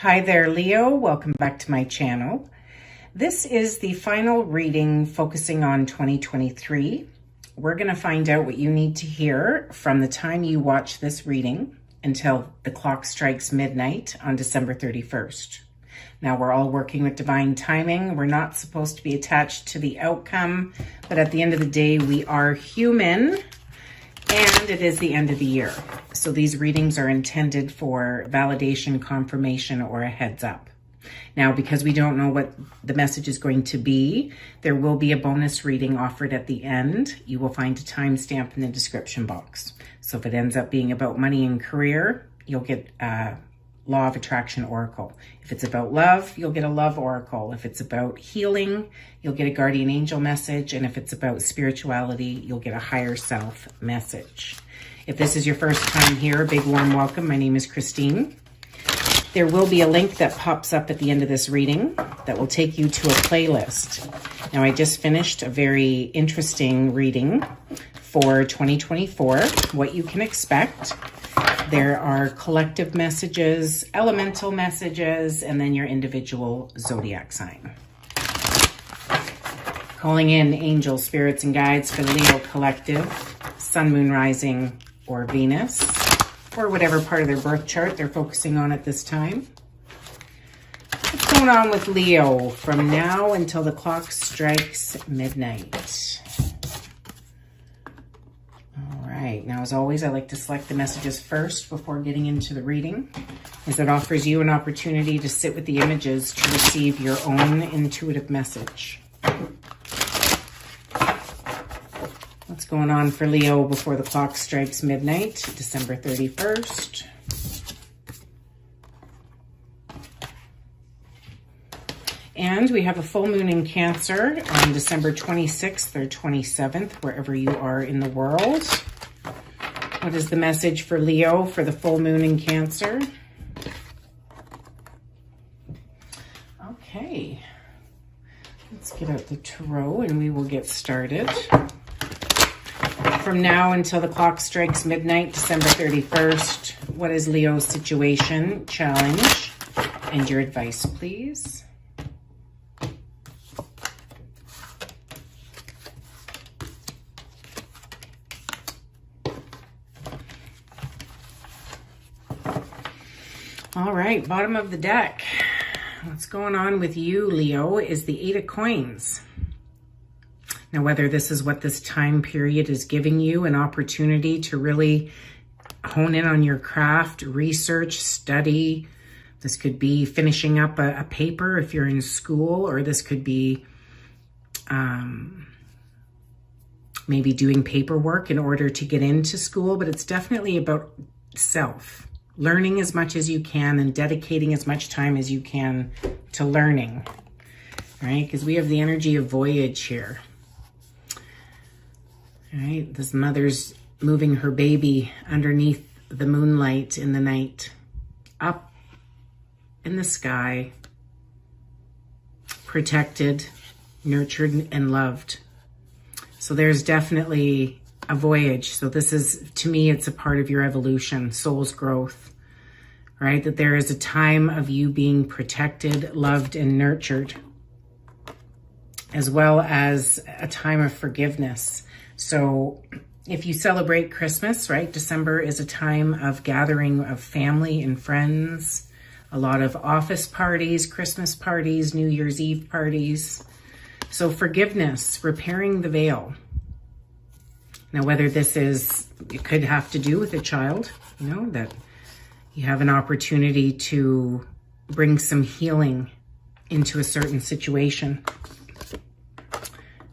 Hi there, Leo. Welcome back to my channel. This is the final reading focusing on 2023. We're going to find out what you need to hear from the time you watch this reading until the clock strikes midnight on December 31st. Now, we're all working with divine timing. We're not supposed to be attached to the outcome, but at the end of the day, we are human. And it is the end of the year. So these readings are intended for validation, confirmation, or a heads up. Now, because we don't know what the message is going to be, there will be a bonus reading offered at the end. You will find a timestamp in the description box. So if it ends up being about money and career, you'll get Law of Attraction Oracle. If it's about love, you'll get a Love Oracle. If it's about healing, you'll get a Guardian Angel message. And if it's about spirituality, you'll get a Higher Self message. If this is your first time here, a big warm welcome. My name is Christine. There will be a link that pops up at the end of this reading that will take you to a playlist. Now, I just finished a very interesting reading for 2024, what you can expect. There are collective messages, elemental messages, and then your individual zodiac sign. Calling in angels, spirits, and guides for the Leo collective, sun, moon, rising, or Venus, or whatever part of their birth chart they're focusing on at this time. What's going on with Leo from now until the clock strikes midnight? Right. Now, as always, I like to select the messages first before getting into the reading, as it offers you an opportunity to sit with the images to receive your own intuitive message. What's going on for Leo before the clock strikes midnight, December 31st? And we have a full moon in Cancer on December 26th or 27th, wherever you are in the world. What is the message for Leo for the full moon in Cancer? Okay, let's get out the tarot and we will get started. From now until the clock strikes midnight, December 31st, what is Leo's situation, challenge, and your advice, please? All right, bottom of the deck. What's going on with you, Leo, is the Eight of Coins. Now, whether this is what this time period is giving you, an opportunity to really hone in on your craft, research, study. This could be finishing up a paper if you're in school, or this could be maybe doing paperwork in order to get into school, but it's definitely about self. Learning as much as you can and dedicating as much time as you can to learning, right? Because we have the energy of voyage here. All right, this mother's moving her baby underneath the moonlight in the night, up in the sky, protected, nurtured, and loved. So there's definitely a voyage. So this is, to me, it's a part of your evolution, soul's growth, right? That there is a time of you being protected, loved, and nurtured, as well as a time of forgiveness. So if you celebrate Christmas, right, December is a time of gathering of family and friends, a lot of office parties, Christmas parties, New Year's Eve parties. So forgiveness, repairing the veil. Now, whether this is, it could have to do with a child, you know, that you have an opportunity to bring some healing into a certain situation.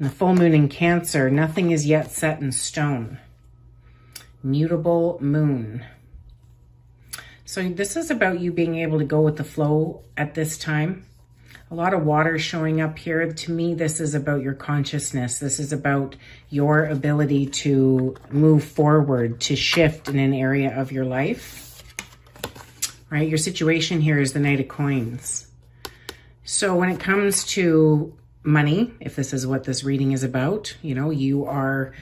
And the full moon in Cancer, nothing is yet set in stone. Mutable moon. So this is about you being able to go with the flow at this time. A lot of water showing up here. To me, this is about your consciousness. This is about your ability to move forward, to shift in an area of your life, right? Your situation here is the Knight of Coins. So when it comes to money, if this is what this reading is about, you know, you are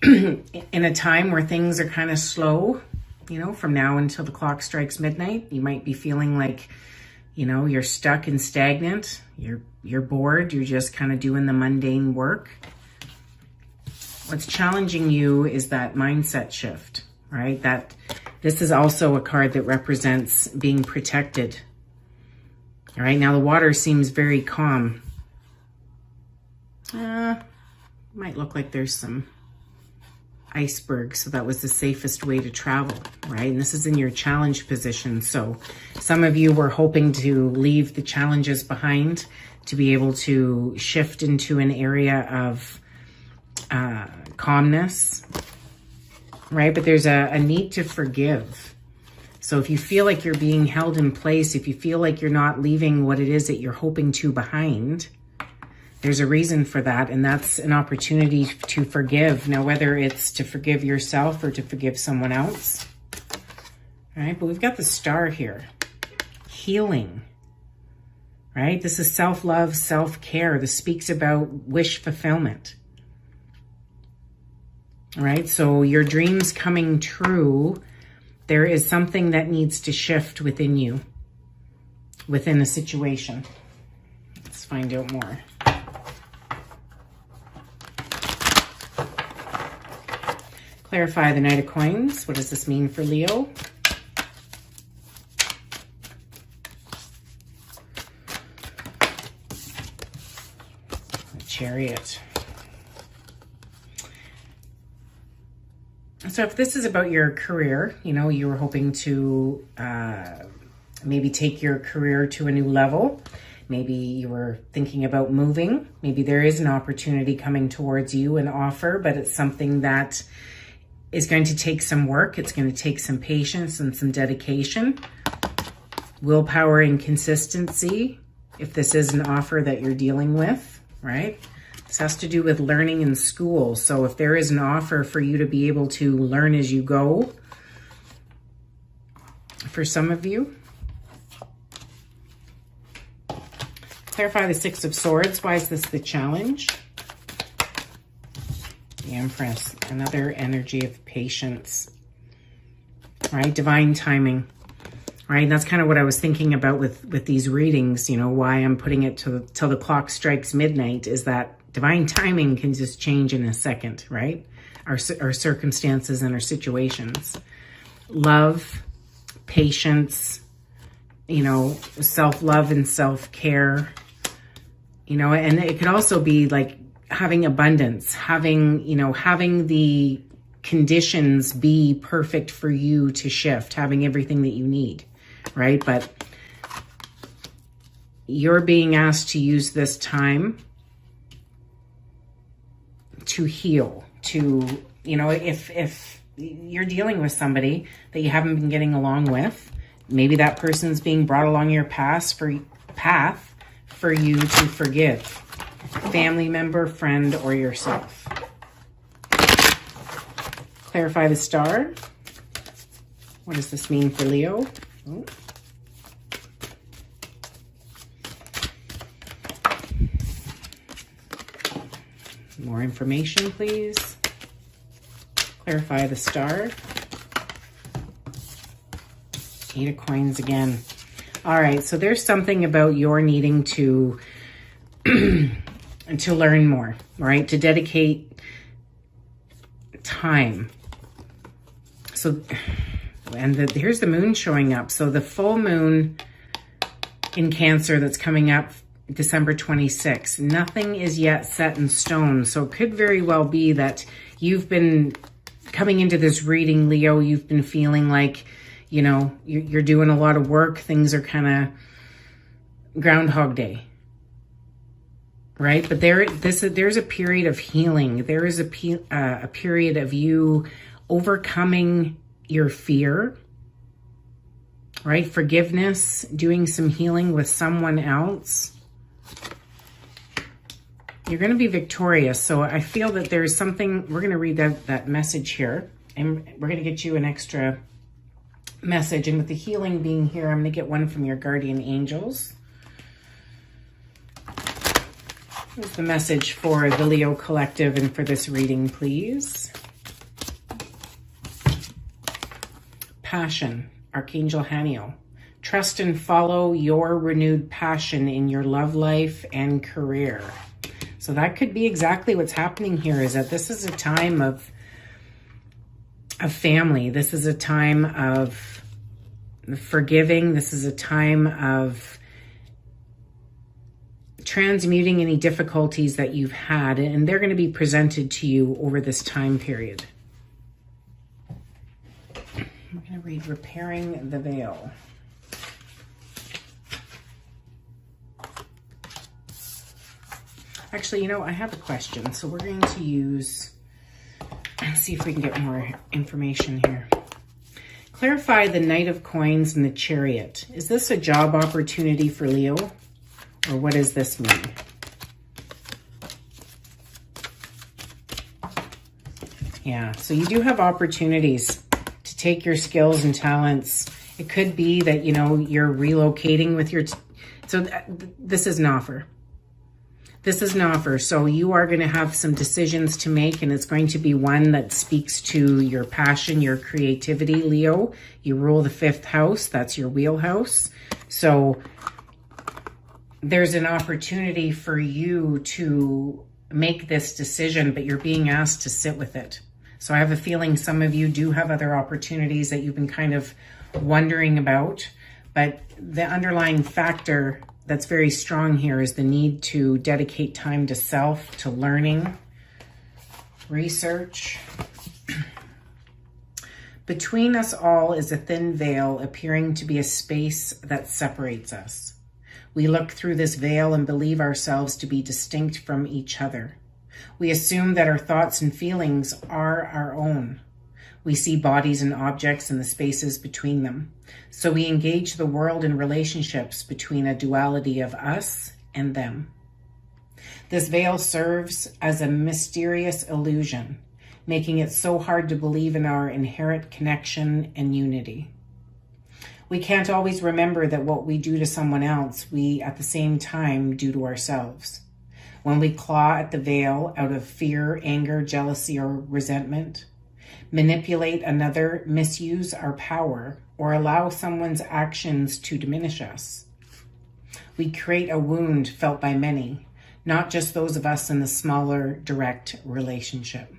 in a time where things are kind of slow, you know, from now until the clock strikes midnight. You might be feeling like You know, you're stuck and stagnant. You're bored. You're just kind of doing the mundane work. What's challenging you is that mindset shift, right? That this is also a card that represents being protected. All right, now the water seems very calm. Might look like there's some iceberg, so that was the safest way to travel, right? And this is in your challenge position. So some of you were hoping to leave the challenges behind to be able to shift into an area of calmness, right? But there's a need to forgive. So if you feel like you're being held in place, if you feel like you're not leaving what it is that you're hoping to behind, there's a reason for that, and that's an opportunity to forgive. Now, whether it's to forgive yourself or to forgive someone else. All right, but we've got the Star here. Healing, right? This is self-love, self-care. This speaks about wish fulfillment. All right, so your dreams coming true, there is something that needs to shift within you, within a situation. Let's find out more. Clarify the Knight of Coins. What does this mean for Leo? The Chariot. So if this is about your career, you know, you were hoping to maybe take your career to a new level. Maybe you were thinking about moving. Maybe there is an opportunity coming towards you, an offer, but it's something that is going to take some work. It's going to take some patience and some dedication, willpower and consistency. If this is an offer that you're dealing with, right? This has to do with learning in school. So if there is an offer for you to be able to learn as you go, for some of you. Clarify the Six of Swords. Why is this the challenge? The Empress, another energy of patience, right? Divine timing, right? And that's kind of what I was thinking about with these readings, you know, why I'm putting it till the clock strikes midnight is that divine timing can just change in a second, right? Our circumstances and our situations. Love, patience, you know, self-love and self-care, you know, and it could also be like having abundance, having the conditions be perfect for you to shift, having everything that you need, right? But you're being asked to use this time to heal, to, you know, if you're dealing with somebody that you haven't been getting along with, maybe that person's being brought along your path for you to forgive. Family member, friend, or yourself. Clarify the Star. What does this mean for Leo? Oh. More information, please. Clarify the Star. Eight of Coins again. All right, so there's something about your needing to to learn more, right? To dedicate time. So, and here's the moon showing up. So the full moon in Cancer that's coming up December 26th. Nothing is yet set in stone. So it could very well be that you've been coming into this reading, Leo, you've been feeling like, you know, you're doing a lot of work. Things are kind of Groundhog Day. Right? But there's a period of healing. There is a period of you overcoming your fear, right? Forgiveness, doing some healing with someone else. You're going to be victorious. So I feel that there's something, we're going to read that message here, and we're going to get you an extra message. And with the healing being here, I'm going to get one from your guardian angels. Here's the message for the Leo Collective and for this reading, please. Passion, Archangel Haniel. Trust and follow your renewed passion in your love life and career. So that could be exactly what's happening here, is that this is a time of family. This is a time of forgiving. This is a time of transmuting any difficulties that you've had, and they're going to be presented to you over this time period. I'm going to read Repairing the Veil. Actually, you know, I have a question, so we're going to use, see if we can get more information here. Clarify the Knight of Coins and the Chariot. Is this a job opportunity for Leo? Or what does this mean? Yeah, so you do have opportunities to take your skills and talents. It could be that, you know, you're relocating with your... So this is an offer. This is an offer. So you are going to have some decisions to make, and it's going to be one that speaks to your passion, your creativity, Leo. You rule the 5th house. That's your wheelhouse. So there's an opportunity for you to make this decision, but you're being asked to sit with it. So I have a feeling some of you do have other opportunities that you've been kind of wondering about, but the underlying factor that's very strong here is the need to dedicate time to self, to learning, research. Between us all is a thin veil, appearing to be a space that separates us. We look through this veil and believe ourselves to be distinct from each other. We assume that our thoughts and feelings are our own. We see bodies and objects and the spaces between them. So we engage the world in relationships between a duality of us and them. This veil serves as a mysterious illusion, making it so hard to believe in our inherent connection and unity. We can't always remember that what we do to someone else, we at the same time do to ourselves. When we claw at the veil out of fear, anger, jealousy, or resentment, manipulate another, misuse our power, or allow someone's actions to diminish us, we create a wound felt by many, not just those of us in the smaller, direct relationship.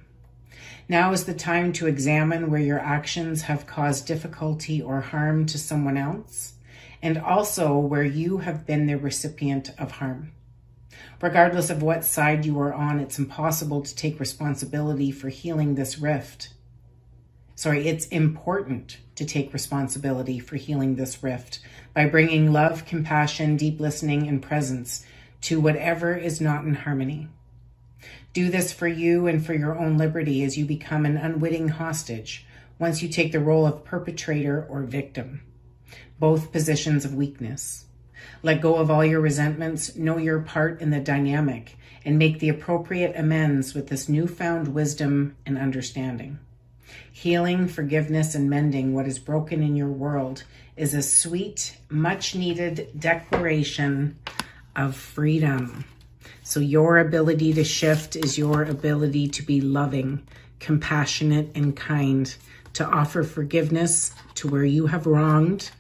Now is the time to examine where your actions have caused difficulty or harm to someone else, and also where you have been the recipient of harm. Regardless of what side you are on, it's impossible to take responsibility for healing this rift. It's important to take responsibility for healing this rift by bringing love, compassion, deep listening, and presence to whatever is not in harmony. Do this for you and for your own liberty as you become an unwitting hostage once you take the role of perpetrator or victim, both positions of weakness. Let go of all your resentments, know your part in the dynamic, and make the appropriate amends with this newfound wisdom and understanding. Healing, forgiveness, and mending what is broken in your world is a sweet, much-needed declaration of freedom. So your ability to shift is your ability to be loving, compassionate, and kind, to offer forgiveness to where you have wronged,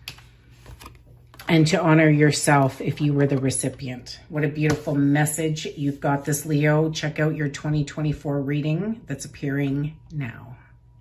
and to honor yourself if you were the recipient. What a beautiful message. You've got this, Leo. Check out your 2024 reading that's appearing now.